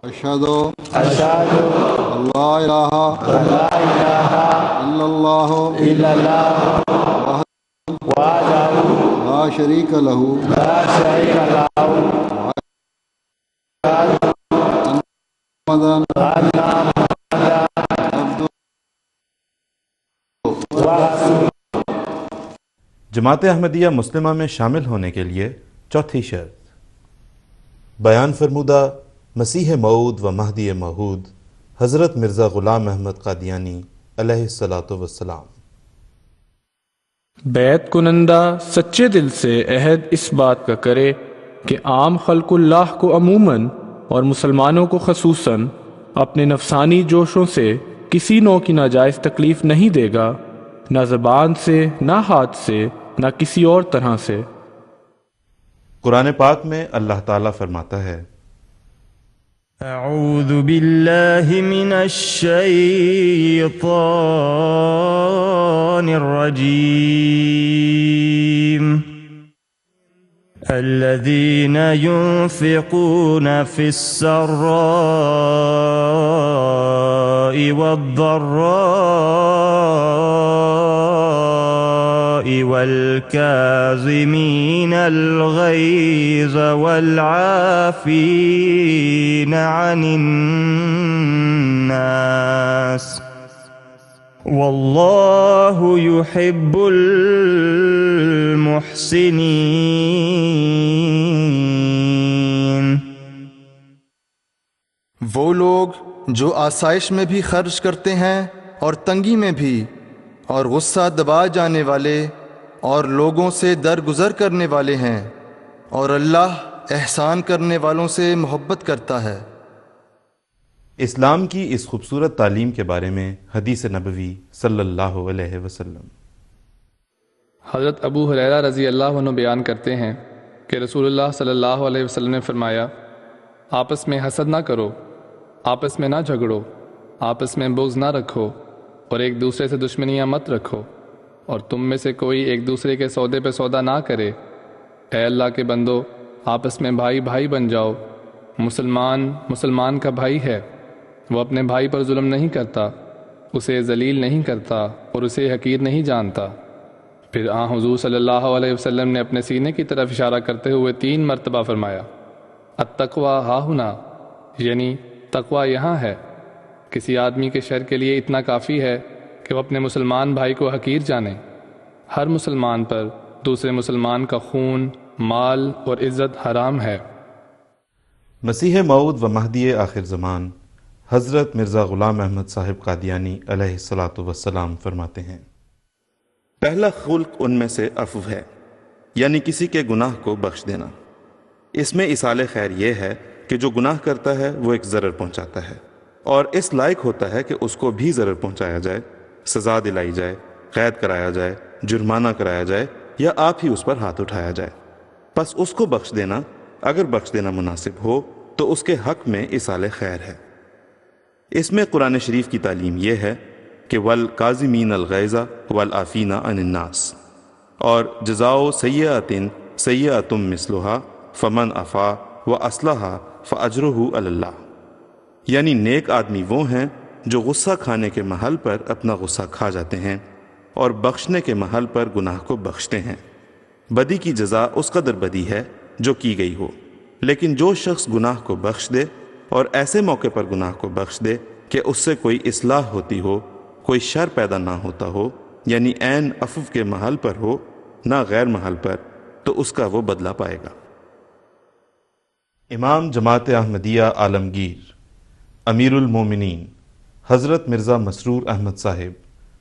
اشہدو اشہد اللہ الہ لا الہ الا اللہ الا اللہ وحدہ لا شریک لہ لا شریک لہ محمدًا ان عبدہ ورسولہ۔ جماعت احمدیہ مسلمہ میں شامل ہونے کے لیے چوتھی شرط: بیان فرمودہ مسیح موعود و مہدی موعود حضرت مرزا غلام احمد قادیانی علیہ الصلاۃ والسلام۔ بیعت کنندہ سچے دل سے عہد اس بات کا کرے کہ عام خلق اللہ کو عموماً اور مسلمانوں کو خصوصاً اپنے نفسانی جوشوں سے کسی نوع کی ناجائز تکلیف نہیں دے گا، نہ زبان سے، نہ ہاتھ سے، نہ کسی اور طرح سے۔ قرآن پاک میں اللہ تعالیٰ فرماتا ہے: اعوذ باللہ من الشیطان الرجیم الذین ينفقون فی السراء والضراء والکاظمین الغیظ والعافین عن الناس واللہ یحب المحسنین۔ وہ لوگ جو آسائش میں بھی خرچ کرتے ہیں اور تنگی میں بھی، اور غصہ دبا جانے والے اور لوگوں سے درگزر کرنے والے ہیں، اور اللہ احسان کرنے والوں سے محبت کرتا ہے۔ اسلام کی اس خوبصورت تعلیم کے بارے میں حدیث نبوی صلی اللہ علیہ وسلم۔ حضرت ابو ہریرہ رضی اللہ عنہ بیان کرتے ہیں کہ رسول اللہ صلی اللہ علیہ وسلم نے فرمایا: آپس میں حسد نہ کرو، آپس میں نہ جھگڑو، آپس میں بغض نہ رکھو، اور ایک دوسرے سے دشمنیاں مت رکھو، اور تم میں سے کوئی ایک دوسرے کے سودے پہ سودا نہ کرے۔ اے اللہ کے بندو، آپس میں بھائی بھائی بن جاؤ۔ مسلمان مسلمان کا بھائی ہے، وہ اپنے بھائی پر ظلم نہیں کرتا، اسے ذلیل نہیں کرتا اور اسے حقیر نہیں جانتا۔ پھر حضور صلی اللہ علیہ وسلم نے اپنے سینے کی طرف اشارہ کرتے ہوئے 3 مرتبہ فرمایا: التقویٰ ہاہنا، یعنی تقویٰ یہاں ہے۔ کسی آدمی کے شر کے لیے اتنا کافی ہے کہ وہ اپنے مسلمان بھائی کو حقیر جانے۔ ہر مسلمان پر دوسرے مسلمان کا خون، مال اور عزت حرام ہے۔ مسیح موعود و مہدی آخر زمان حضرت مرزا غلام احمد صاحب قادیانی علیہ الصلاۃ والسلام فرماتے ہیں: پہلا خلق ان میں سے عفو ہے، یعنی کسی کے گناہ کو بخش دینا۔ اس میں ایصال خیر یہ ہے کہ جو گناہ کرتا ہے وہ ایک ضرر پہنچاتا ہے، اور اس لائق ہوتا ہے کہ اس کو بھی ضرر پہنچایا جائے، سزا دلائی جائے، قید کرایا جائے، جرمانہ کرایا جائے، یا آپ ہی اس پر ہاتھ اٹھایا جائے۔ پس اس کو بخش دینا، اگر بخش دینا مناسب ہو تو اس کے حق میں ایصال خیر ہے۔ اس میں قرآن شریف کی تعلیم یہ ہے کہ والکاظمین الغیظ والعافین عن الناس، اور جزاء سیئۃ سیئۃ مثلھا فمن عفا واصلح فاجرہ علی اللہ، یعنی نیک آدمی وہ ہیں جو غصہ کھانے کے محل پر اپنا غصہ کھا جاتے ہیں اور بخشنے کے محل پر گناہ کو بخشتے ہیں۔ بدی کی جزا اس قدر بدی ہے جو کی گئی ہو، لیکن جو شخص گناہ کو بخش دے اور ایسے موقع پر گناہ کو بخش دے کہ اس سے کوئی اصلاح ہوتی ہو، کوئی شر پیدا نہ ہوتا ہو، یعنی عین عفو کے محل پر ہو نہ غیر محل پر، تو اس کا وہ بدلہ پائے گا۔ امام جماعت احمدیہ عالمگیر امیر المومنین حضرت مرزا مسرور احمد صاحب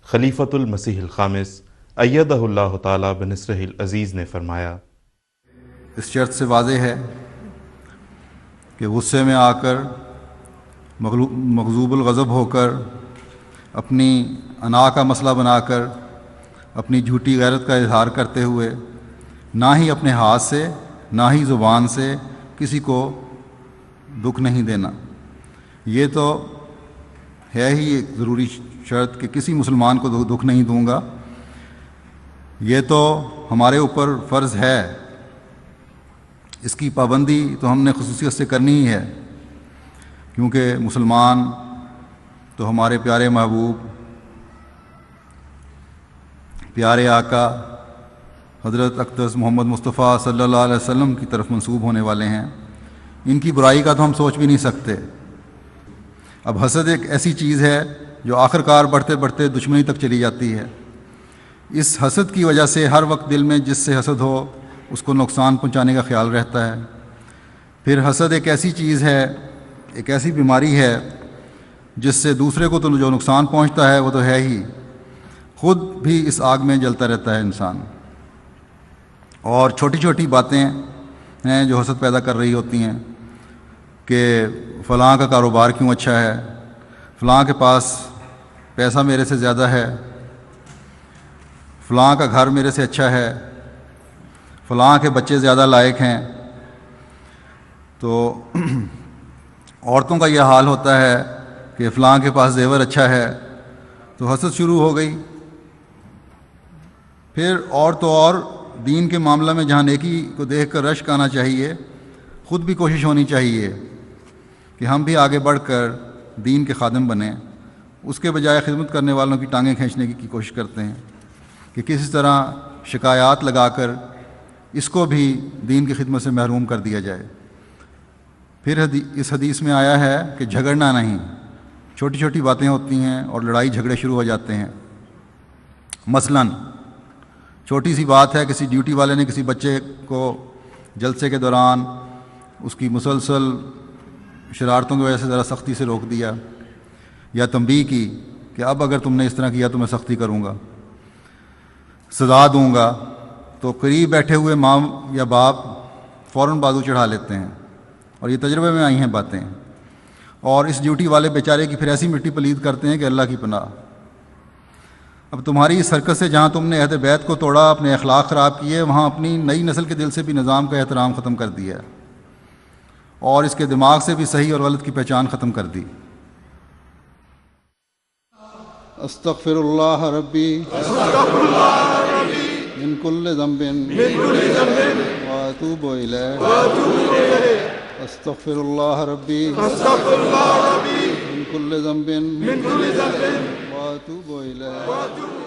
خلیفۃ المسیح الخامس ایدہ اللہ تعالی بنصرہ العزیز نے فرمایا: اس شرط سے واضح ہے کہ غصے میں آ کر، مغضوب الغضب ہو کر، اپنی انا کا مسئلہ بنا کر، اپنی جھوٹی غیرت کا اظہار کرتے ہوئے نہ ہی اپنے ہاتھ سے نہ ہی زبان سے کسی کو دکھ نہیں دینا۔ یہ تو ہے ہی ایک ضروری شرط کہ کسی مسلمان کو دکھ نہیں دوں گا، یہ تو ہمارے اوپر فرض ہے، اس کی پابندی تو ہم نے خصوصیت سے کرنی ہی ہے، کیونکہ مسلمان تو ہمارے پیارے محبوب، پیارے آقا حضرت اقدس محمد مصطفیٰ صلی اللہ علیہ وسلم کی طرف منسوب ہونے والے ہیں، ان کی برائی کا تو ہم سوچ بھی نہیں سکتے۔ اب حسد ایک ایسی چیز ہے جو آخر کار بڑھتے بڑھتے دشمنی تک چلی جاتی ہے۔ اس حسد کی وجہ سے ہر وقت دل میں جس سے حسد ہو اس کو نقصان پہنچانے کا خیال رہتا ہے۔ پھر حسد ایک ایسی چیز ہے، ایک ایسی بیماری ہے جس سے دوسرے کو تو جو نقصان پہنچتا ہے وہ تو ہے ہی، خود بھی اس آگ میں جلتا رہتا ہے انسان۔ اور چھوٹی چھوٹی باتیں ہیں جو حسد پیدا کر رہی ہوتی ہیں کہ فلاں کا کاروبار کیوں اچھا ہے، فلاں کے پاس پیسہ میرے سے زیادہ ہے، فلاں کا گھر میرے سے اچھا ہے، فلاں کے بچے زیادہ لائق ہیں۔ تو عورتوں کا یہ حال ہوتا ہے کہ فلاں کے پاس زیور اچھا ہے، تو حسد شروع ہو گئی۔ پھر اور تو اور دین کے معاملہ میں جہاں نیکی کو دیکھ کر رشک آنا چاہیے، خود بھی کوشش ہونی چاہیے کہ ہم بھی آگے بڑھ کر دین کے خادم بنیں، اس کے بجائے خدمت کرنے والوں کی ٹانگیں کھینچنے کی کوشش کرتے ہیں کہ کسی طرح شکایات لگا کر اس کو بھی دین کی خدمت سے محروم کر دیا جائے۔ پھر اس حدیث میں آیا ہے کہ جھگڑنا نہیں، چھوٹی چھوٹی باتیں ہوتی ہیں اور لڑائی جھگڑے شروع ہو جاتے ہیں۔ مثلاً چھوٹی سی بات ہے، کسی ڈیوٹی والے نے کسی بچے کو جلسے کے دوران اس کی مسلسل شرارتوں کی وجہ سے ذرا سختی سے روک دیا یا تنبیہ کی کہ اب اگر تم نے اس طرح کیا تو میں سختی کروں گا، سزا دوں گا، تو قریب بیٹھے ہوئے ماں یا باپ فوراً بازو چڑھا لیتے ہیں، اور یہ تجربے میں آئی ہیں باتیں، اور اس ڈیوٹی والے بیچارے کی پھر ایسی مٹی پلید کرتے ہیں کہ اللہ کی پناہ۔ اب تمہاری اس حرکت سے جہاں تم نے عہد بیت کو توڑا، اپنے اخلاق خراب کیے، وہاں اپنی نئی نسل کے دل سے بھی نظام کا احترام ختم کر دیا اور اس کے دماغ سے بھی صحیح اور غلط کی پہچان ختم کر دی۔ استغفر اللہ ربی من کل ذنب واتوب الیہ، استغفر اللہ ربی من کل ذنب واتوب الیہ۔